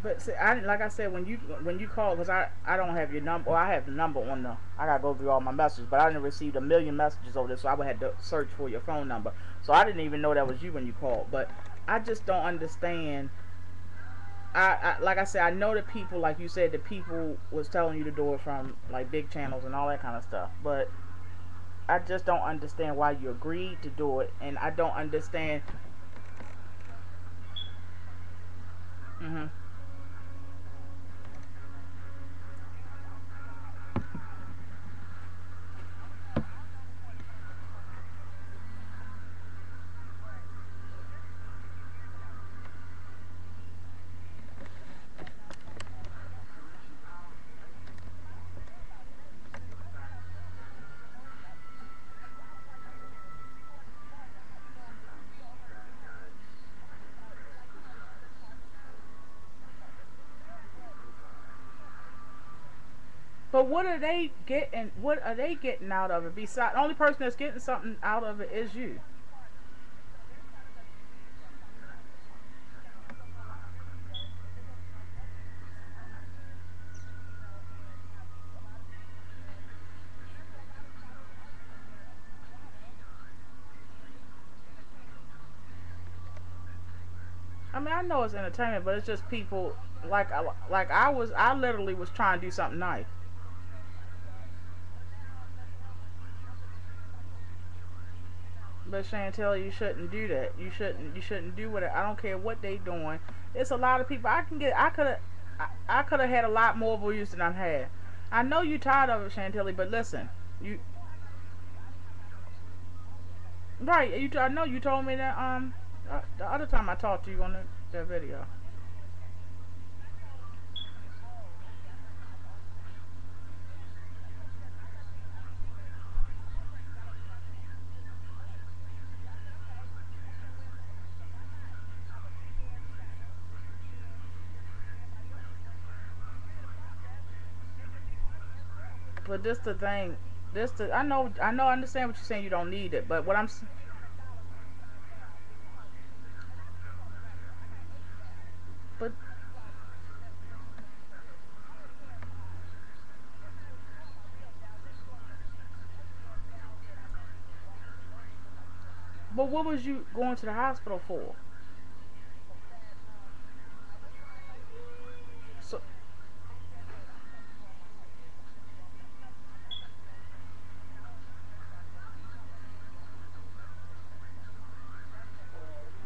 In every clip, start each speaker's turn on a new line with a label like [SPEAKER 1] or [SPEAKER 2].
[SPEAKER 1] But see, like I said, when you call, because I don't have your number, or I have the number on the, I gotta go through all my messages, but I didn't receive a million messages over this, so I would have to search for your phone number. So I didn't even know that was you when you called. But I just don't understand. I like I said, I know that people, like you said, that people was telling you to do it from like big channels and all that kind of stuff, but I just don't understand why you agreed to do it, and I don't understand. Mhm. But what are they getting? What are they getting out of it? Besides, the only person that's getting something out of it is you. I mean, I know it's entertainment, but it's just people I literally was trying to do something nice. But Chantel, you shouldn't do that. You shouldn't do what I don't care what they doing. It's a lot of people. I could have had a lot more views than I've had. I know you tired of it, Chantilly, but listen, you right. I know you told me that the other time I talked to you on that video. But this the thing. I know I understand what you're saying. You don't need it, but but what was you going to the hospital for? So,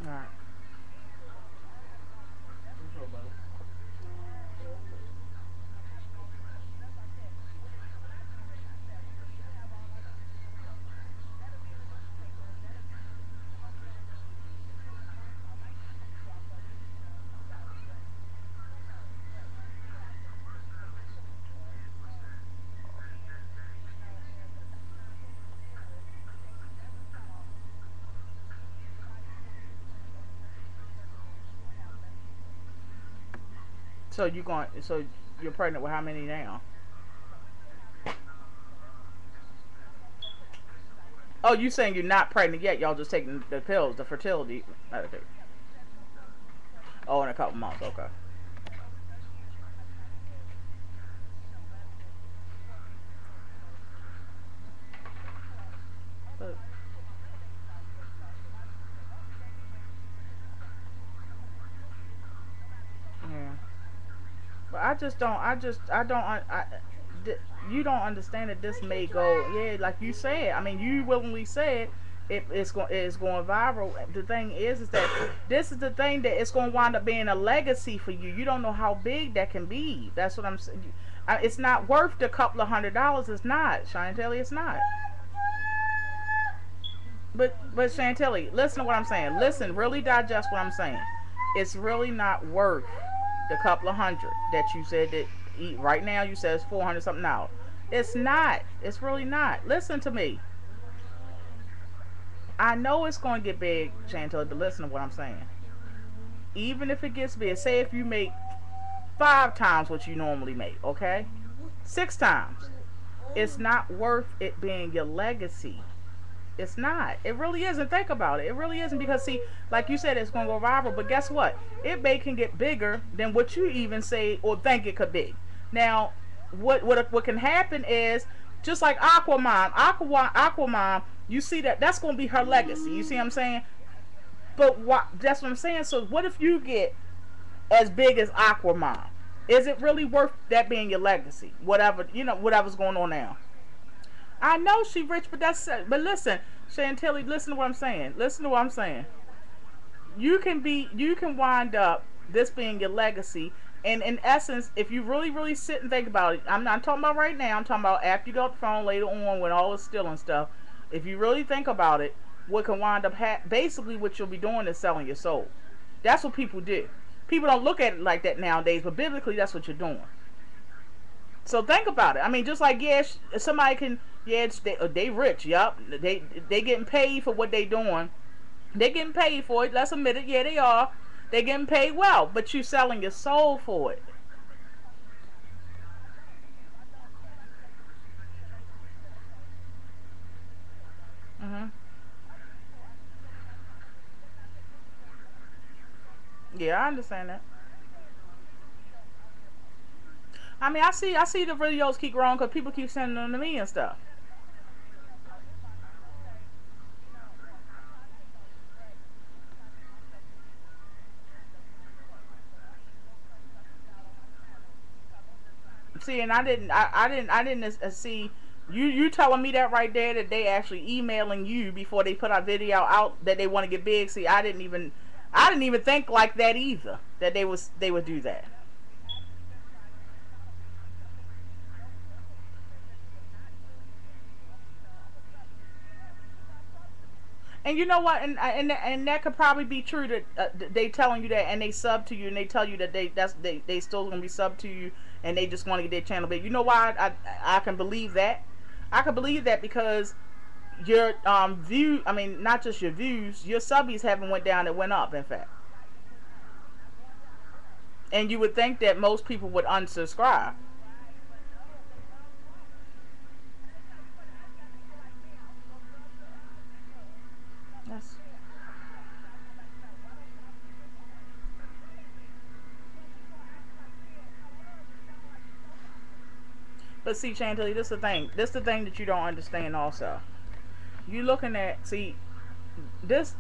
[SPEAKER 1] all right. So you're pregnant with how many now? Oh, you saying you're not pregnant yet? Y'all just taking the pills, the fertility. Okay. Oh, in a couple months. Okay. But, yeah. But I just don't. I don't. You don't understand that this may go. Yeah, like you said. I mean, you willingly said it's going viral. The thing is that this is the thing that it's going to wind up being a legacy for you. You don't know how big that can be. That's what I'm saying. It's not worth the couple of $100. It's not, Chantilly. It's not. But Chantilly, listen to what I'm saying. Listen, really digest what I'm saying. It's really not worth the couple of hundred that you said that right now you said it's 400 something out. It's not. It's really not. Listen to me. I know it's going to get big, Chantilly, but listen to what I'm saying. Even if it gets big, say if you make 5 times what you normally make, okay? 6 times. It's not worth it being your legacy. It's not. It really isn't. Think about it. It really isn't, because see, like you said, it's gonna go viral. But guess what? Can get bigger than what you even say or think it could be. Now, what can happen is, just like Aquamom. You see that's gonna be her legacy. You see what I'm saying? But what? That's what I'm saying. So what if you get as big as Aquamom? Is it really worth that being your legacy? Whatever, whatever's going on now. I know she rich, but listen, Chantilly, listen to what I'm saying. Listen to what I'm saying. You can wind up this being your legacy, and in essence, if you really, really sit and think about it, I'm not talking about right now. I'm talking about after you go off the phone later on when all is still and stuff. If you really think about it, what can wind up basically what you'll be doing is selling your soul. That's what people do. People don't look at it like that nowadays, but biblically, that's what you're doing. So think about it. I mean, just like, yeah, somebody can, yeah, they rich, yup. They getting paid for what they doing. They getting paid for it. Let's admit it. Yeah, they are. They getting paid well, but you selling your soul for it. Mhm. Yeah, I understand that. I mean, I see the videos keep growing because people keep sending them to me and stuff. See, and I didn't see you telling me that right there, that they actually emailing you before they put our video out that they want to get big. See, I didn't even think like that either, that they would do that. And you know what? And that could probably be true, that they telling you that, and they sub to you, and they tell you that they still gonna be sub to you, and they just want to get their channel big. You know why I can believe that? I can believe that because your view, I mean, not just your views, your subbies haven't went down, it went up, in fact. And you would think that most people would unsubscribe. Yes. But see, Chantilly, this is the thing. This is the thing that you don't understand. Also, you looking at, see, this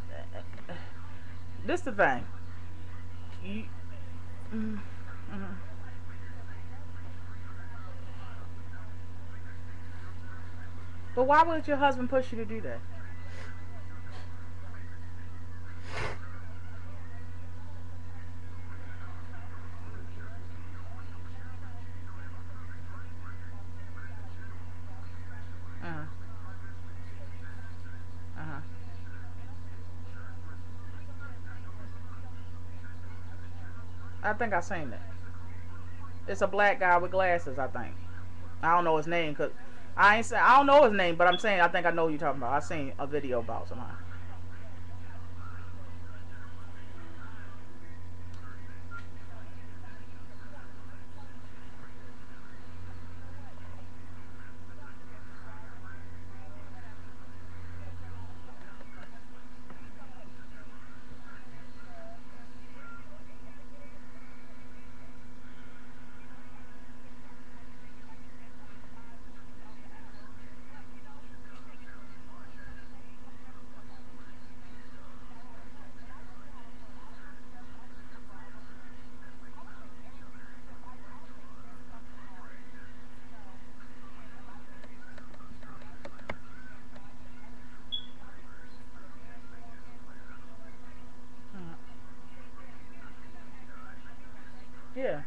[SPEAKER 1] this the thing. You, mm, mm. But why would your husband push you to do that? Uh, uh-huh. I think I seen it. It's a black guy with glasses, I think. I don't know his name, cause I don't know his name, but I'm saying I think I know who you're talking about. I seen a video about somehow. Uh, yeah.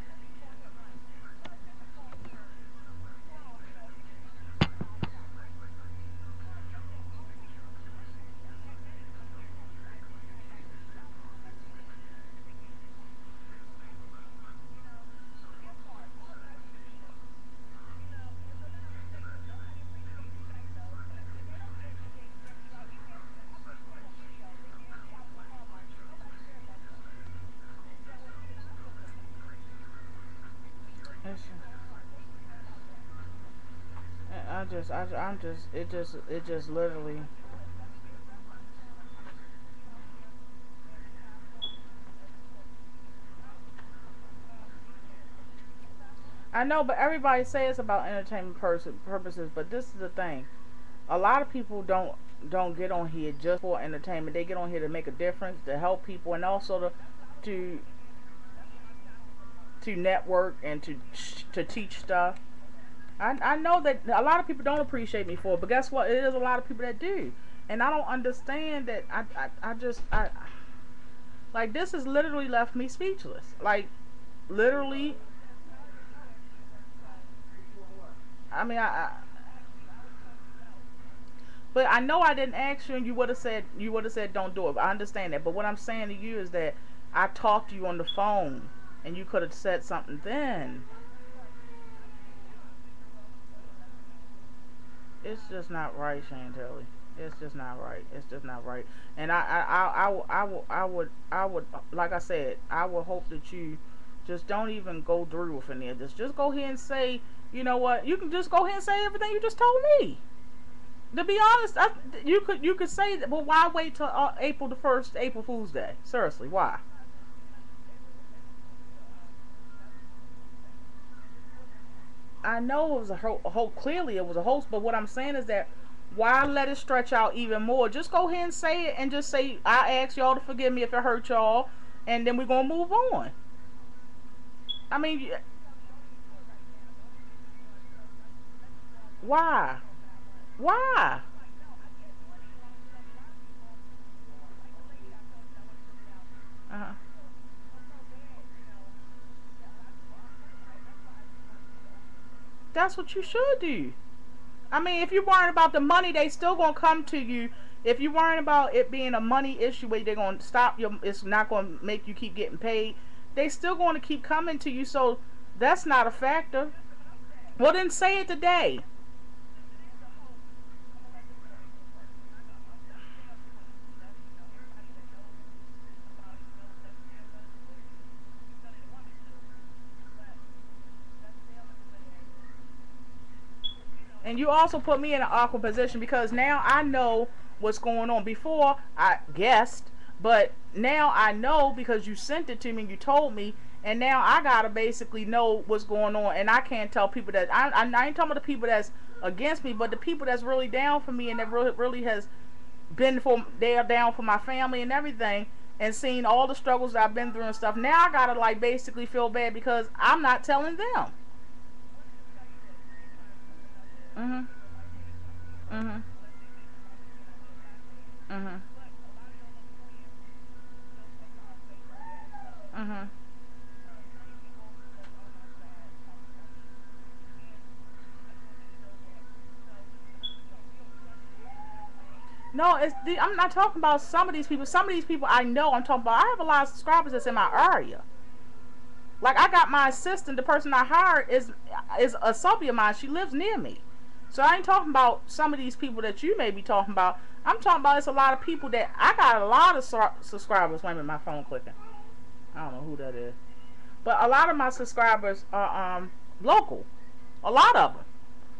[SPEAKER 1] It's, I'm just, it just literally. I know, but everybody says it's about entertainment purposes. But this is the thing: a lot of people don't get on here just for entertainment. They get on here to make a difference, to help people, and also to to network and to teach stuff. I know that a lot of people don't appreciate me for it, but guess what? It is a lot of people that do, and I don't understand that. I like, this has literally left me speechless. Like, literally. I mean, but I know I didn't ask you, and you would have said don't do it. I understand that, but what I'm saying to you is that I talked to you on the phone, and you could have said something then. It's just not right, Chantiliy. It's just not right. It's just not right. And I would, like I said, I would hope that you just don't even go through with any of this. Just go ahead and say, you know what? You can just go ahead and say everything you just told me. To be honest, you could say that, but why wait till April the 1st, April Fool's Day? Seriously, why? I know it was a hoax. Clearly, it was a hoax. But what I'm saying is that, why let it stretch out even more? Just go ahead and say it, and just say, I ask y'all to forgive me if it hurt y'all, and then we're gonna move on. I mean, why? Why? Uh-huh. That's what you should do. I mean, if you're worrying about the money, they still gonna come to you. If you're worrying about it being a money issue where they're gonna stop you, it's not gonna make you keep getting paid. They still gonna keep coming to you, so that's not a factor. Well, then say it today. And you also put me in an awkward position, because now I know what's going on. Before, I guessed, but now I know because you sent it to me and you told me, and now I gotta basically know what's going on, and I can't tell people that I ain't talking about the people that's against me, but the people that's really down for me, and that really has been for, they're down for my family and everything, and seen all the struggles that I've been through and stuff. Now I gotta, like, basically feel bad because I'm not telling them. Mhm. Mhm. Mhm. Mhm. No, I'm not talking about some of these people. Some of these people I know. I'm talking about, I have a lot of subscribers that's in my area. Like, I got my assistant, the person I hired is a subbie of mine. She lives near me. So I ain't talking about some of these people that you may be talking about. I'm talking about, it's a lot of people that I got a lot of subscribers. Wait a minute, my phone clicking. I don't know who that is. But a lot of my subscribers are local. A lot of them.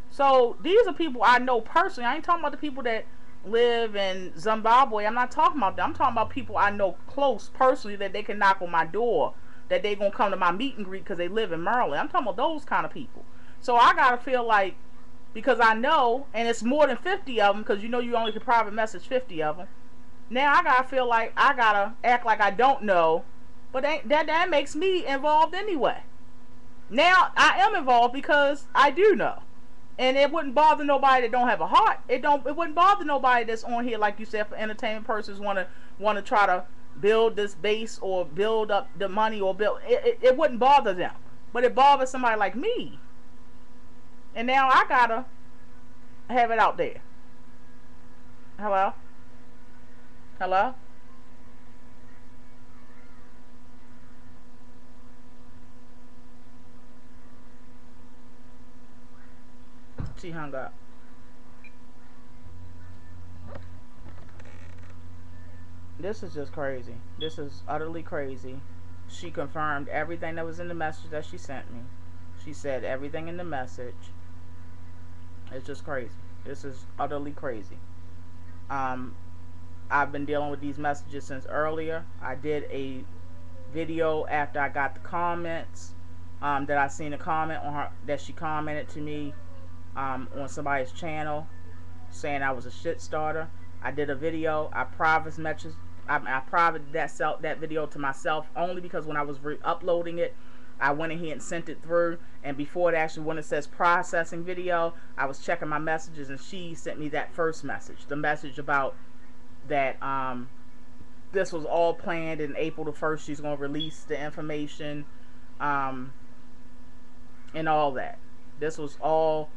[SPEAKER 1] So these are people I know personally. I ain't talking about the people that live in Zimbabwe. I'm not talking about them. I'm talking about people I know close personally, that they can knock on my door, that they gonna come to my meet and greet because they live in Maryland. I'm talking about those kind of people. So I gotta feel like, because I know, and it's more than 50 of them, because you know you only can private message 50 of them. Now I gotta feel like I gotta act like I don't know, but that makes me involved anyway. Now I am involved because I do know, and it wouldn't bother nobody that don't have a heart. It wouldn't bother nobody that's on here, like you said, for entertainment purposes, wanna try to build this base or build up the money or build it wouldn't bother them, but it bothers somebody like me. And now I gotta have it out there. Hello? Hello? She hung up. This is just crazy. This is utterly crazy. She confirmed everything that was in the message that she sent me. She said everything in the message. It's just crazy. This is utterly crazy. Um, I've been dealing with these messages since earlier. I did a video after I got the comments, that I seen a comment on her, that she commented to me on somebody's channel saying I was a shit starter. I did a video. I private that video to myself only because when I was uploading it, I went ahead and sent it through, and before it actually, when it says processing video, I was checking my messages, and she sent me that first message, the message about that this was all planned, and April the 1st she's going to release the information and all that. This was all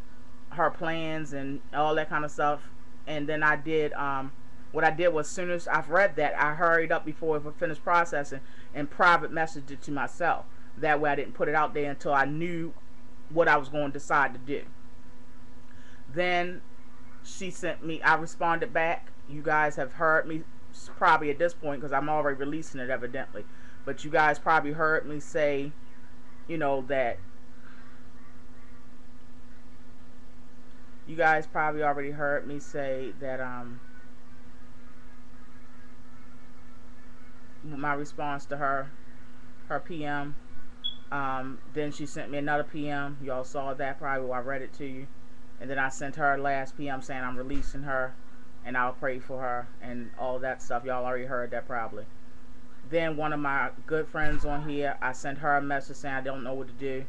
[SPEAKER 1] her plans and all that kind of stuff. And then I did what I did was, as soon as I've read that, I hurried up before it finished processing and private messaged it to myself. That way I didn't put it out there until I knew what I was going to decide to do. Then she sent me, I responded back. You guys have heard me probably at this point, because I'm already releasing it evidently, but you guys probably heard me say, you know, that you guys probably already heard me say that my response to her PM. Then she sent me another PM. Y'all saw that probably while I read it to you. And then I sent her last PM saying I'm releasing her and I'll pray for her and all that stuff. Y'all already heard that probably. Then one of my good friends on here, I sent her a message saying I don't know what to do.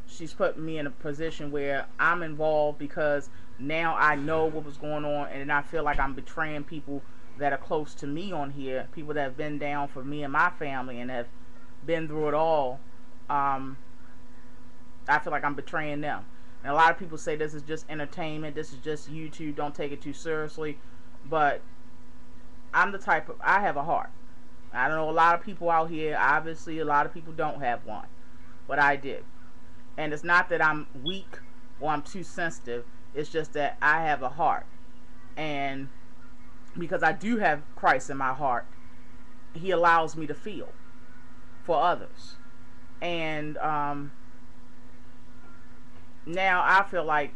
[SPEAKER 1] She's put me in a position where I'm involved because now I know what was going on, and I feel like I'm betraying people that are close to me on here, people that have been down for me and my family and have been through it all. I feel like I'm betraying them. And a lot of people say this is just entertainment, this is just YouTube, don't take it too seriously. But I'm the type of, I have a heart. I know a lot of people out here, obviously a lot of people don't have one, but I do. And it's not that I'm weak or I'm too sensitive, it's just that I have a heart. And because I do have Christ in my heart, He allows me to feel for others. And now I feel like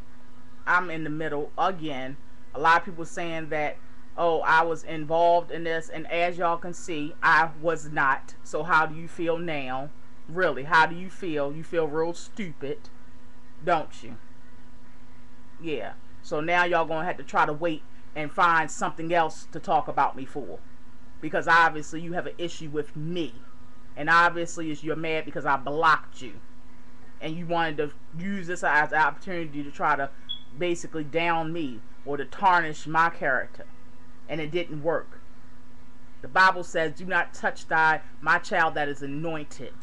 [SPEAKER 1] I'm in the middle again. A lot of people saying that, oh, I was involved in this, and as y'all can see, I was not. So how do you feel now? Really, how do you feel? You feel real stupid, don't you? Yeah. So now y'all gonna have to try to wait and find something else to talk about me for, because obviously you have an issue with me, and obviously you're mad because I blocked you, and you wanted to use this as an opportunity to try to basically down me or to tarnish my character, and it didn't work. The Bible says, do not touch my child that is anointed.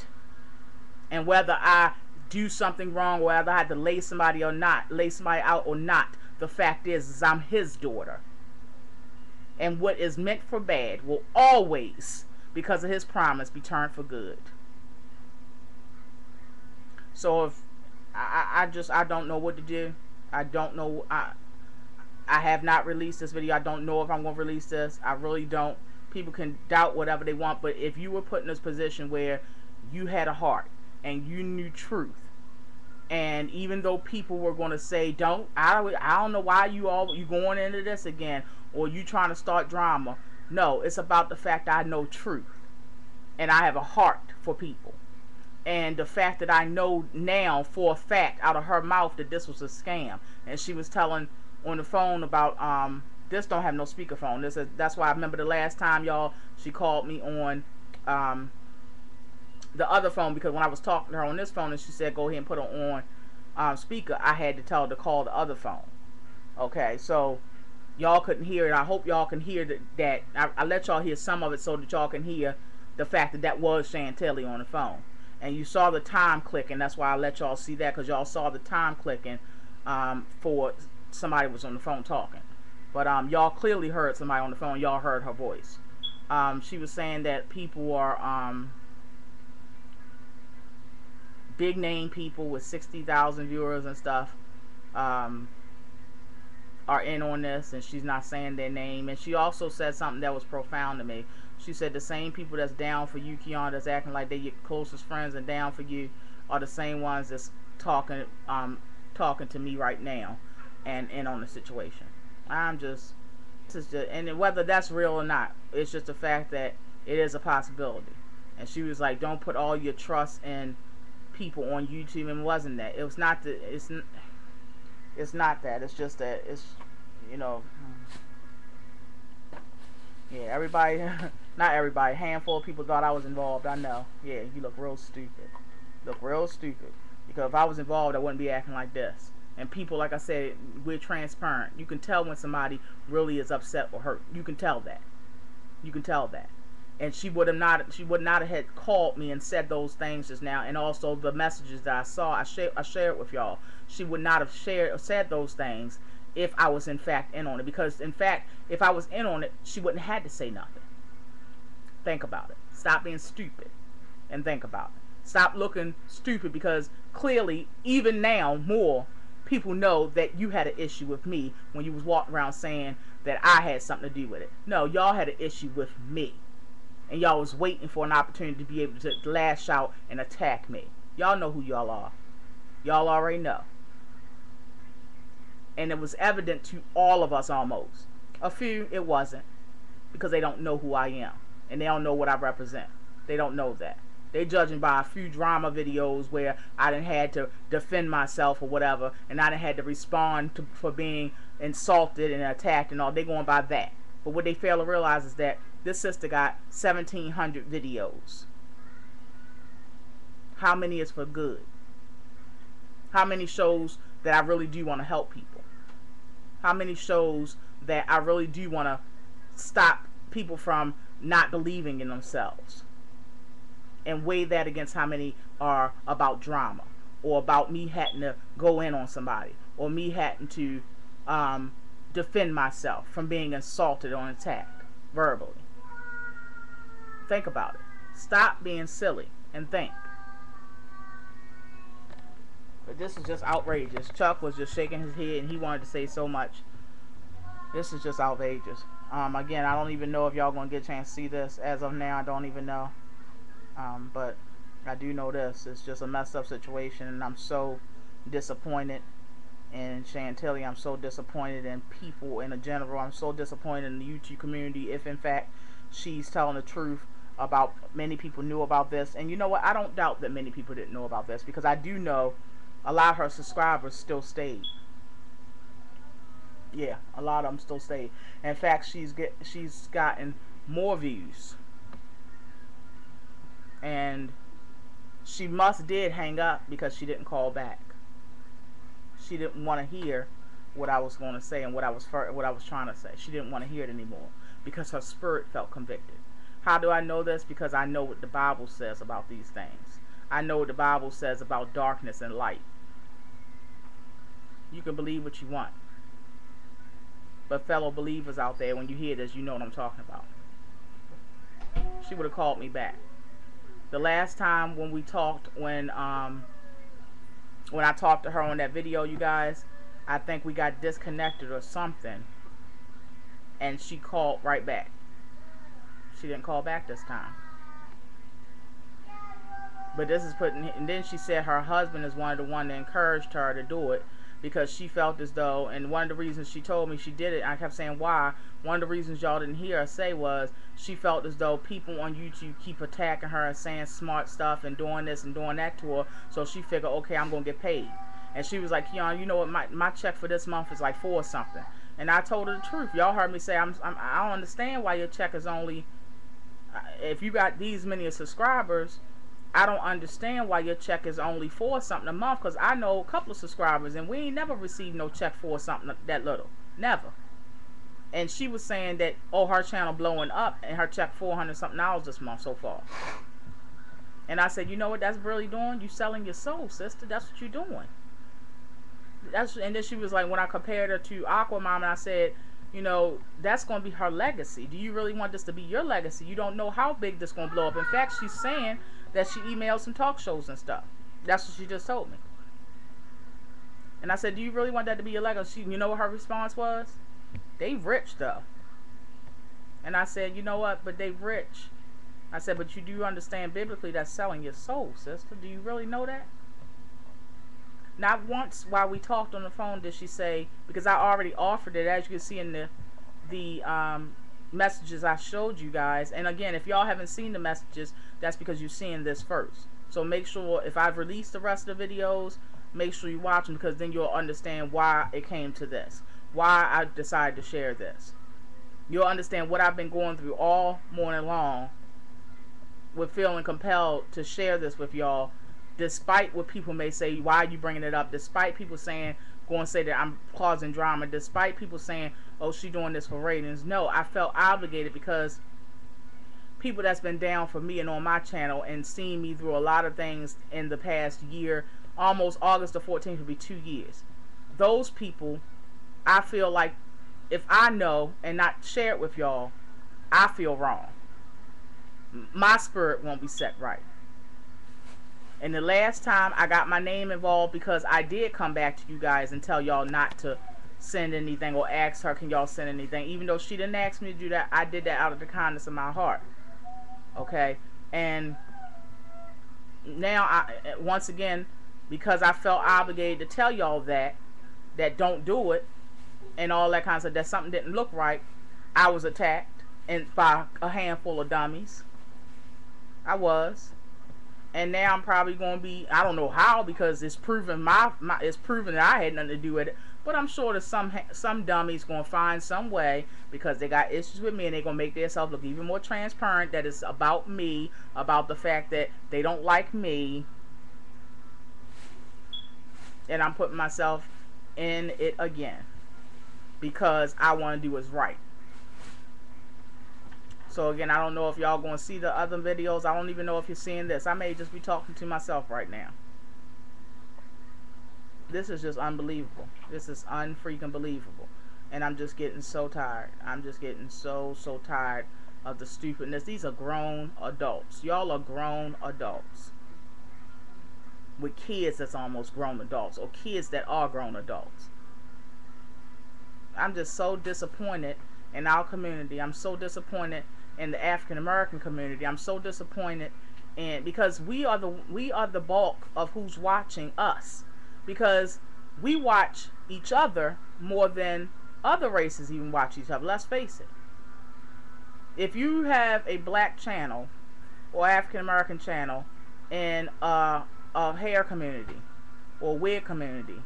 [SPEAKER 1] And whether I do something wrong, whether I had to lay somebody out or not, the fact is I'm His daughter. And what is meant for bad will always, because of His promise, be turned for good. So if I don't know what to do. I don't know. I have not released this video. I don't know if I'm going to release this. I really don't. People can doubt whatever they want, but if you were put in this position where you had a heart and you knew truth, and even though people were going to say, I don't know why you going into this again, or you trying to start drama. No, it's about the fact that I know truth, and I have a heart for people. And the fact that I know now for a fact out of her mouth that this was a scam, and she was telling on the phone about this don't have no speakerphone. That's why I remember the last time, y'all, she called me on the other phone, because when I was talking to her on this phone and she said go ahead and put her on speaker, I had to tell her to call the other phone. Okay, so y'all couldn't hear it. I hope y'all can hear that. I let y'all hear some of it so that y'all can hear the fact that that was Chantiliy on the phone. And you saw the time clicking. That's why I let y'all see that, because y'all saw the time clicking for somebody was on the phone talking. But y'all clearly heard somebody on the phone. Y'all heard her voice. She was saying that people are big name people with 60,000 viewers and stuff are in on this, and she's not saying their name. And she also said something that was profound to me. She said the same people that's down for you, Keon, that's acting like they're your closest friends and down for you, are the same ones that's talking to me right now and in on the situation. And whether that's real or not, it's just the fact that it is a possibility. And she was like, don't put all your trust in people on YouTube. And it wasn't that. It was not the, it's not that. It's just that it's, you know, yeah, everybody, not everybody, a handful of people thought I was involved. I know. Yeah, you look real stupid. Look real stupid. Because if I was involved, I wouldn't be acting like this. And people, like I said, we're transparent. You can tell when somebody really is upset or hurt. You can tell that. You can tell that. And she would not have had called me and said those things just now. And also the messages that I saw, I shared with y'all. She would not have shared or said those things if I was in fact in on it. Because in fact, if I was in on it, she wouldn't have had to say nothing. Think about it. Stop being stupid and think about it. Stop looking stupid, because clearly, even now, more people know that you had an issue with me when you was walking around saying that I had something to do with it. No, y'all had an issue with me. And y'all was waiting for an opportunity to be able to lash out and attack me. Y'all know who y'all are. Y'all already know. And it was evident to all of us almost. A few, it wasn't. Because they don't know who I am. And they don't know what I represent. They don't know that. They judging by a few drama videos where I done had to defend myself or whatever. And I done had to respond for being insulted and attacked and all. They going by that. But what they fail to realize is that this sister got 1,700 videos. How many is for good? How many shows that I really do want to help people? How many shows that I really do want to stop people from not believing in themselves? And weigh that against how many are about drama, or about me having to go in on somebody, or me having to defend myself from being insulted or attacked verbally. Think about it. Stop being silly and think. But this is just outrageous. Chuck was just shaking his head and he wanted to say so much. This is just outrageous. Again, I don't even know if y'all gonna get a chance to see this. As of now, I don't even know. But I do know this. It's just a messed up situation, and I'm so disappointed in Chantiliy. I'm so disappointed in people in general. I'm so disappointed in the YouTube community, if in fact she's telling the truth about many people knew about this. And you know what? I don't doubt that many people didn't know about this, because I do know a lot of her subscribers still stayed. Yeah, a lot of them still stayed. In fact, she's gotten more views. And she did hang up because she didn't call back. She didn't want to hear what I was going to say and what I was trying to say. She didn't want to hear it anymore because her spirit felt convicted. How do I know this? Because I know what the Bible says about these things. I know what the Bible says about darkness and light. You can believe what you want. But fellow believers out there, when you hear this, you know what I'm talking about. She would have called me back. The last time when we talked, when I talked to her on that video, you guys, I think we got disconnected or something, and she called right back. She didn't call back this time. But this is and then she said her husband is one of the ones that encouraged her to do it, because she felt as though, and one of the reasons she told me she did it, I kept saying why, one of the reasons y'all didn't hear her say was she felt as though people on YouTube keep attacking her and saying smart stuff and doing this and doing that to her, so she figured, okay, I'm going to get paid. And she was like, Keon, you know what, my check for this month is like 4 something. And I told her the truth. Y'all heard me say, I don't understand why your check is only, if you got these many subscribers, I don't understand why your check is only 4 something a month, because I know a couple of subscribers and we ain't never received no check for something that little. Never. And she was saying that, oh, her channel blowing up and her check $400 something this month so far. And I said, you know what that's really doing? You selling your soul, sister. That's what you're doing. And then she was like, when I compared her to Aquamom, and I said, you know, that's going to be her legacy. Do you really want this to be your legacy? You don't know how big this going to blow up. In fact, she's saying that she emailed some talk shows and stuff. That's what she just told me. And I said, do you really want that to be your legacy? You know what her response was? They rich though. And I said, you know what, but they rich. I said, but you do understand biblically that's selling your soul, sister. Do you really know that? Not once while we talked on the phone did she say, because I already offered it, as you can see in the messages I showed you guys. And again, if y'all haven't seen the messages, that's because you're seeing this first. So make sure, if I've released the rest of the videos, make sure you watch them, because then you'll understand why it came to this, why I decided to share this. You'll understand what I've been going through all morning long with feeling compelled to share this with y'all, despite what people may say, why are you bringing it up, despite people saying, going to say that I'm causing drama, despite people saying, oh, she doing this for ratings. No, I felt obligated, because people that's been down for me and on my channel and seen me through a lot of things in the past year, almost August the 14th will be 2 years. Those people, I feel like if I know and not share it with y'all, I feel wrong. My spirit won't be set right. And the last time I got my name involved, because I did come back to you guys and tell y'all not to send anything, or ask her, can y'all send anything? Even though she didn't ask me to do that, I did that out of the kindness of my heart. Okay? And now, once again, because I felt obligated to tell y'all that don't do it, and all that kind of stuff, that something didn't look right, I was attacked by a handful of dummies. I was. And now I'm probably going to be, I don't know how, because it's proven it's proven that I had nothing to do with it, but I'm sure that some dummies going to find some way, because they got issues with me, and they're going to make themselves look even more transparent, that it's about me, about the fact that they don't like me, and I'm putting myself in it again, because I want to do what's right. So again, I don't know if y'all going to see the other videos. I don't even know if you're seeing this. I may just be talking to myself right now. This is just unbelievable. This is unfreaking believable. And I'm just getting so tired. I'm just getting so tired of the stupidness. These are grown adults. Y'all are grown adults. With kids that's almost grown adults, or kids that are grown adults. I'm just so disappointed in our community. I'm so disappointed in the African American community. I'm so disappointed because we are the bulk of who's watching us, because we watch each other more than other races even watch each other. Let's face it. If you have a black channel or African American channel in a hair community or wig community,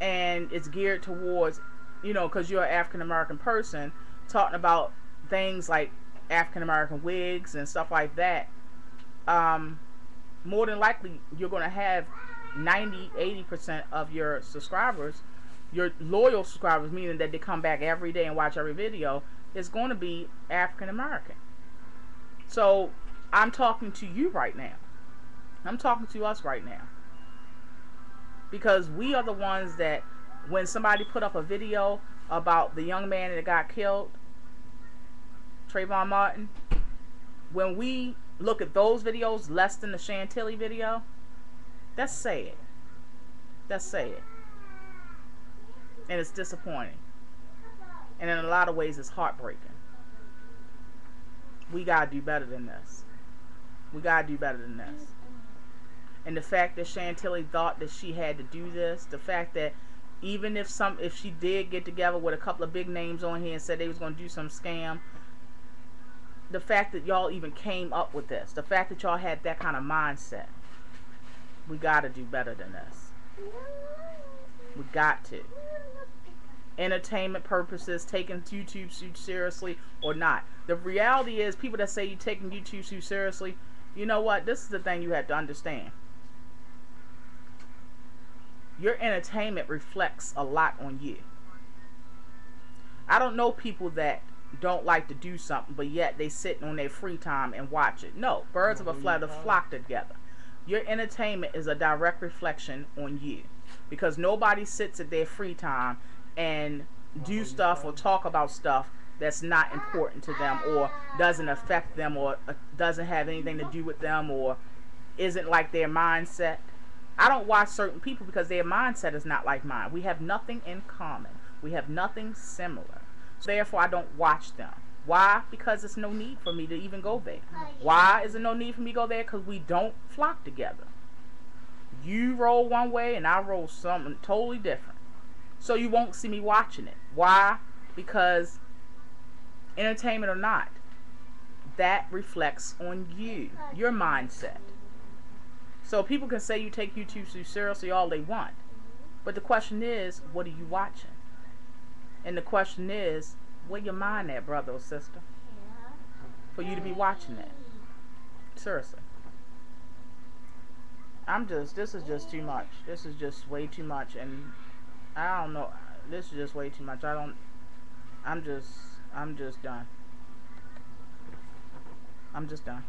[SPEAKER 1] and it's geared towards, you know, because you're an African American person, talking about things like African American wigs and stuff like that, more than likely you're going to have 90-80% of your subscribers, your loyal subscribers, meaning that they come back every day and watch every video, is going to be African American. So I'm talking to you right now. I'm talking to us right now, because we are the ones that, when somebody put up a video about the young man that got killed, Trayvon Martin, when we look at those videos less than the Chantiliy video, that's sad. That's sad. And it's disappointing. And in a lot of ways, it's heartbreaking. We gotta do better than this. We gotta do better than this. And the fact that Chantiliy thought that she had to do this, the fact that even if she did get together with a couple of big names on here and said they was going to do some scam, the fact that y'all even came up with this, the fact that y'all had that kind of mindset, we got to do better than this. We got to. Entertainment purposes, taking YouTube too seriously or not. The reality is, people that say you're taking YouTube too seriously, you know what? This is the thing you have to understand. Your entertainment reflects a lot on you. I don't know people that don't like to do something, but yet they sit on their free time and watch it. No, birds of a feather flock together. Your entertainment is a direct reflection on you, because nobody sits at their free time and do stuff or talk about stuff that's not important to them, or doesn't affect them, or doesn't have anything to do with them, or isn't like their mindset. I don't watch certain people because their mindset is not like mine. We have nothing in common. We have nothing similar. So therefore, I don't watch them. Why? Because there's no need for me to even go there. Why is there no need for me to go there? Because we don't flock together. You roll one way and I roll something totally different. So you won't see me watching it. Why? Because entertainment or not, that reflects on you, your mindset. So people can say you take YouTube too seriously all they want, but the question is, what are you watching? And the question is, where your mind at, brother or sister, for you to be watching that? Seriously. This is just too much. This is just way too much, and I don't know. This is just way too much. I'm just done. I'm just done.